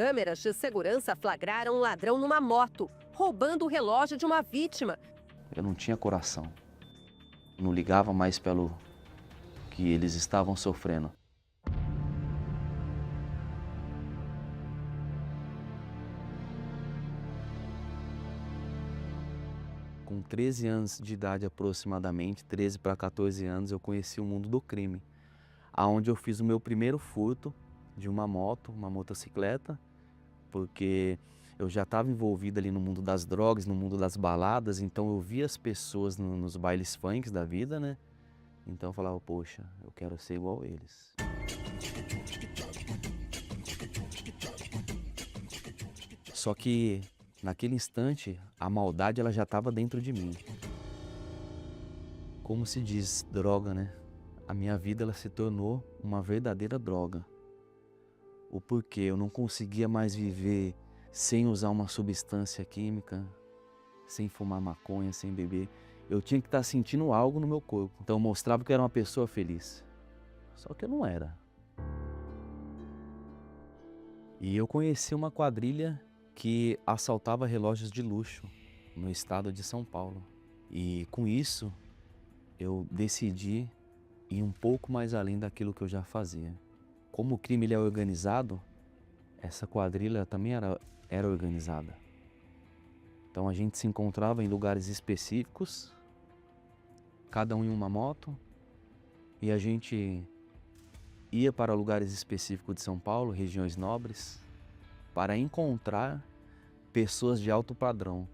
Câmeras de segurança flagraram um ladrão numa moto, roubando o relógio de uma vítima. Eu não tinha coração. Não ligava mais pelo que eles estavam sofrendo. Com 13 anos de idade aproximadamente, 13 para 14 anos, eu conheci o mundo do crime, aonde eu fiz o meu primeiro furto de uma moto, uma motocicleta, porque eu já estava envolvido ali no mundo das drogas, no mundo das baladas, então eu via as pessoas nos bailes funks da vida, né? Então eu falava, poxa, eu quero ser igual a eles. Só que naquele instante, a maldade ela já estava dentro de mim. Como se diz, droga, né? A minha vida ela se tornou uma verdadeira droga. O porquê eu não conseguia mais viver sem usar uma substância química, sem fumar maconha, sem beber. Eu tinha que estar sentindo algo no meu corpo. Então eu mostrava que eu era uma pessoa feliz. Só que eu não era. E eu conheci uma quadrilha que assaltava relógios de luxo no estado de São Paulo. E com isso, eu decidi ir um pouco mais além daquilo que eu já fazia. Como o crime ele é organizado, essa quadrilha também era organizada. Então a gente se encontrava em lugares específicos, cada um em uma moto, e a gente ia para lugares específicos de São Paulo, regiões nobres, para encontrar pessoas de alto padrão,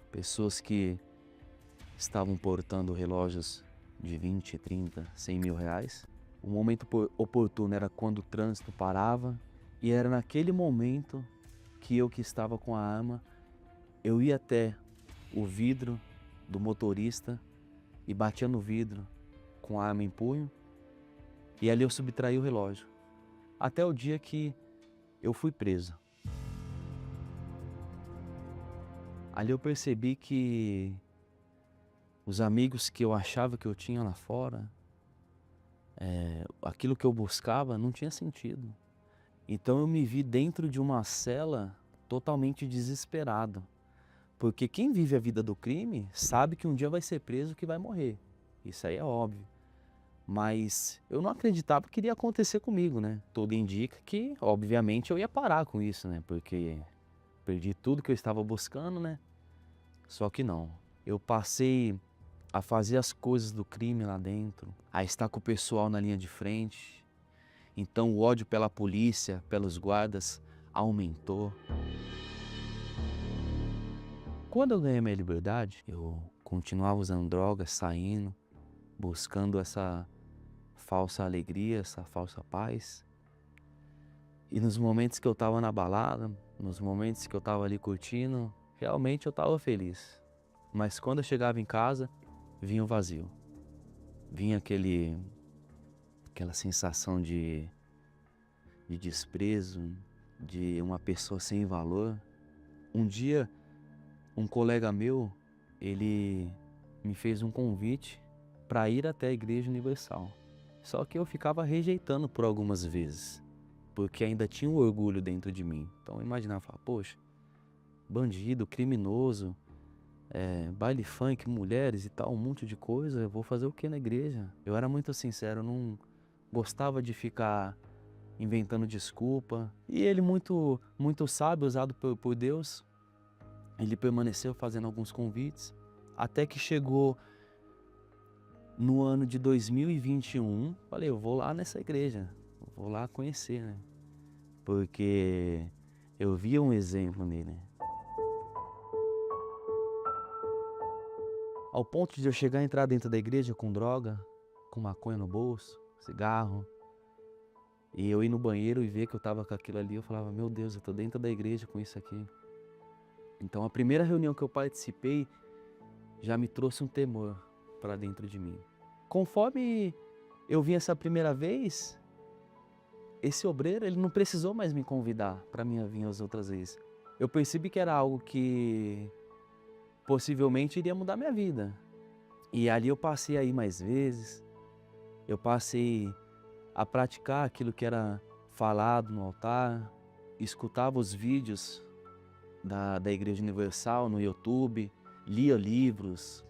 pessoas que estavam portando relógios de 20, 30, 100 mil reais. O momento oportuno era quando o trânsito parava e era naquele momento que eu que estava com a arma, eu ia até o vidro do motorista e batia no vidro com a arma em punho e ali eu subtraí o relógio. Até o dia que eu fui preso. Ali eu percebi que os amigos que eu achava que eu tinha lá fora, aquilo que eu buscava não tinha sentido. Então eu me vi dentro de uma cela totalmente desesperado. Porque quem vive a vida do crime sabe que um dia vai ser preso, que vai morrer. Isso aí é óbvio. Mas eu não acreditava que iria acontecer comigo, né? Tudo indica que, obviamente, eu ia parar com isso, né? Porque perdi tudo que eu estava buscando, né? Só que não. Eu passei a fazer as coisas do crime lá dentro, a estar com o pessoal na linha de frente. Então o ódio pela polícia, pelos guardas, aumentou. Quando eu ganhei minha liberdade, eu continuava usando drogas, saindo, buscando essa falsa alegria, essa falsa paz. E nos momentos que eu estava na balada, nos momentos que eu estava ali curtindo, realmente eu estava feliz. Mas quando eu chegava em casa, vinha o vazio. Vinha aquela sensação de desprezo, de uma pessoa sem valor. Um dia, um colega meu, ele me fez um convite para ir até a Igreja Universal. Só que eu ficava rejeitando por algumas vezes, porque ainda tinha um orgulho dentro de mim. Então eu imaginava, poxa, bandido, criminoso, baile funk, mulheres e tal, um monte de coisa, eu vou fazer o que na igreja? Eu era muito sincero, eu não gostava de ficar inventando desculpa. E ele muito sábio, usado por Deus, ele permaneceu fazendo alguns convites, até que chegou no ano de 2021, falei, eu vou lá nessa igreja, vou lá conhecer, né? Porque eu via um exemplo nele. Ao ponto de eu chegar a entrar dentro da igreja com droga, com maconha no bolso, cigarro, e eu ir no banheiro e ver que eu tava com aquilo ali, eu falava, meu Deus, eu tô dentro da igreja com isso aqui. Então a primeira reunião que eu participei já me trouxe um temor para dentro de mim. Conforme eu vim essa primeira vez, esse obreiro ele não precisou mais me convidar para mim vir as outras vezes. Eu percebi que era algo que possivelmente iria mudar minha vida. E ali eu passei a ir mais vezes, eu passei a praticar aquilo que era falado no altar. escutava os vídeos da Igreja Universal no YouTube, lia livros,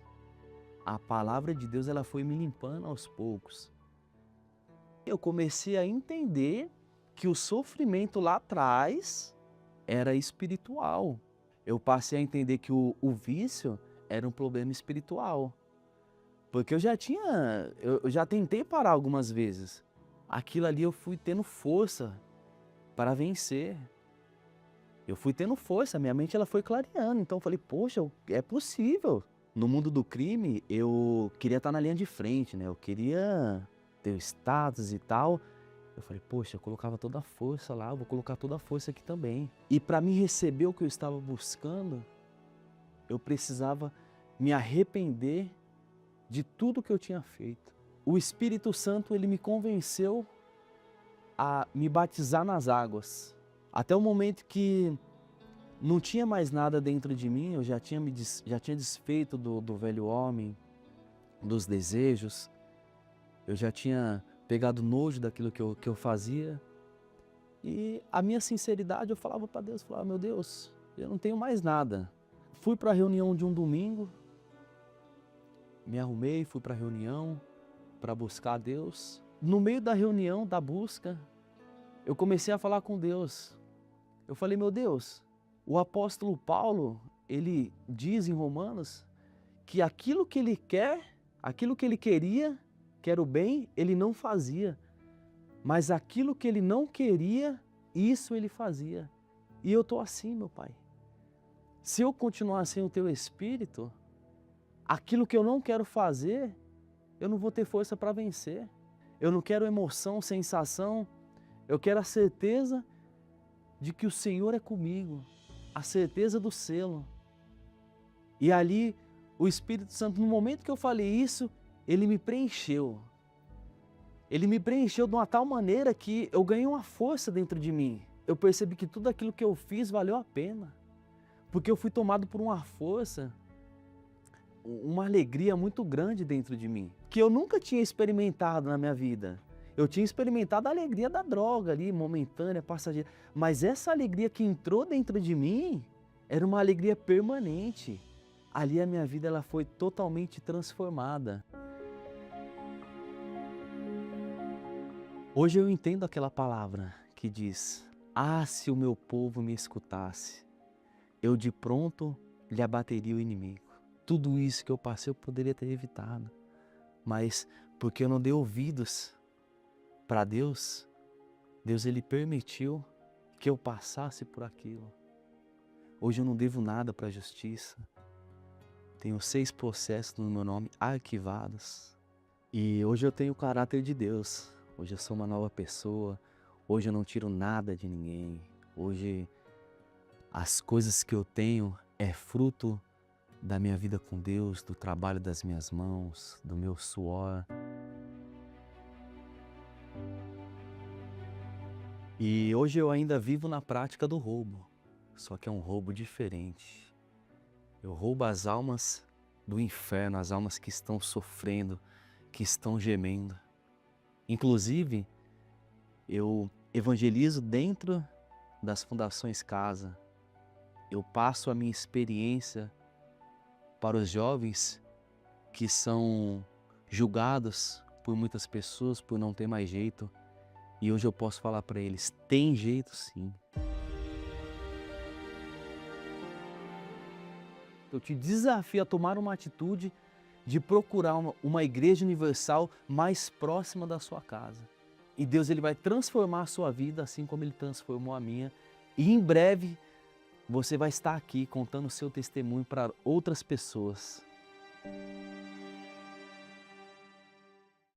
a palavra de Deus ela foi me limpando aos poucos. Eu comecei a entender que o sofrimento lá atrás era espiritual. Eu passei a entender que o vício era um problema espiritual. Porque eu já tentei parar algumas vezes. Aquilo ali eu fui tendo força para vencer. Eu fui tendo força, minha mente ela foi clareando. Então eu falei, poxa, é possível. No mundo do crime, eu queria estar na linha de frente, né? Eu queria ter o status e tal. Eu falei, poxa, eu colocava toda a força lá, eu vou colocar toda a força aqui também. E para mim receber o que eu estava buscando, eu precisava me arrepender de tudo que eu tinha feito. O Espírito Santo, ele me convenceu a me batizar nas águas. Até o momento que não tinha mais nada dentro de mim, eu já tinha desfeito do velho homem, dos desejos, eu já tinha pegado nojo daquilo que eu fazia. E a minha sinceridade, eu falava para Deus, falava, meu Deus, eu não tenho mais nada. Fui para a reunião de um domingo, me arrumei, fui para a reunião para buscar a Deus. No meio da reunião, da busca, eu comecei a falar com Deus. Eu falei, meu Deus, o apóstolo Paulo, ele diz em Romanos que aquilo que ele quer, aquilo que ele queria, que era o bem, ele não fazia. Mas aquilo que ele não queria, isso ele fazia. E eu estou assim, meu Pai. Se eu continuar sem o teu Espírito, aquilo que eu não quero fazer, eu não vou ter força para vencer. Eu não quero emoção, sensação. Eu quero a certeza de que o Senhor é comigo. A certeza do selo. E ali, o Espírito Santo, no momento que eu falei isso, ele me preencheu. Ele me preencheu de uma tal maneira que eu ganhei uma força dentro de mim. Eu percebi que tudo aquilo que eu fiz valeu a pena. Porque eu fui tomado por uma força, uma alegria muito grande dentro de mim, que eu nunca tinha experimentado na minha vida. Eu tinha experimentado a alegria da droga ali, momentânea, passageira. Mas essa alegria que entrou dentro de mim, era uma alegria permanente. Ali a minha vida ela foi totalmente transformada. Hoje eu entendo aquela palavra que diz, ah, se o meu povo me escutasse, eu de pronto lhe abateria o inimigo. Tudo isso que eu passei eu poderia ter evitado, mas porque eu não dei ouvidos para Deus, Deus ele permitiu que eu passasse por aquilo. Hoje eu não devo nada para a justiça, tenho 6 processos no meu nome arquivados e hoje eu tenho o caráter de Deus, hoje eu sou uma nova pessoa, hoje eu não tiro nada de ninguém, hoje as coisas que eu tenho é fruto da minha vida com Deus, do trabalho das minhas mãos, do meu suor. E hoje eu ainda vivo na prática do roubo, só que é um roubo diferente. Eu roubo as almas do inferno, as almas que estão sofrendo, que estão gemendo. Inclusive, eu evangelizo dentro das Fundações Casa. Eu passo a minha experiência para os jovens que são julgados por muitas pessoas por não ter mais jeito. E hoje eu posso falar para eles, tem jeito sim. Eu te desafio a tomar uma atitude de procurar uma igreja universal mais próxima da sua casa. E Deus ele vai transformar a sua vida assim como Ele transformou a minha. E em breve você vai estar aqui contando o seu testemunho para outras pessoas.